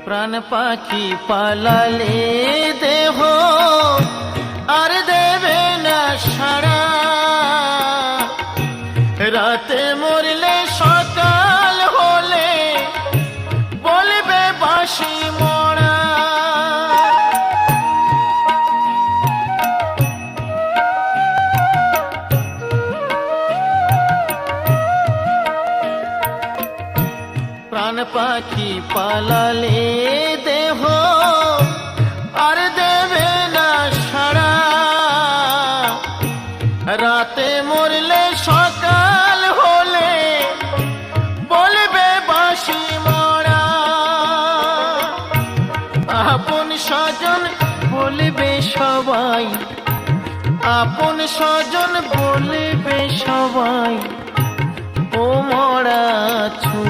প্রাণ পাখি পালালে দেহ আর দেবে না সাড়া, রাতে মরলে সকাল হলে বলবে বাঁশি মরা। প্রাণ পাখি পালালে দেহ আর দেবে না সাড়া, রাতে মরলে সকাল হলে বলবে বাঁশি মরা। আপন স্বজন বলবে সবাই, আপন স্বজন বলবে সবাই, ও মরা ছু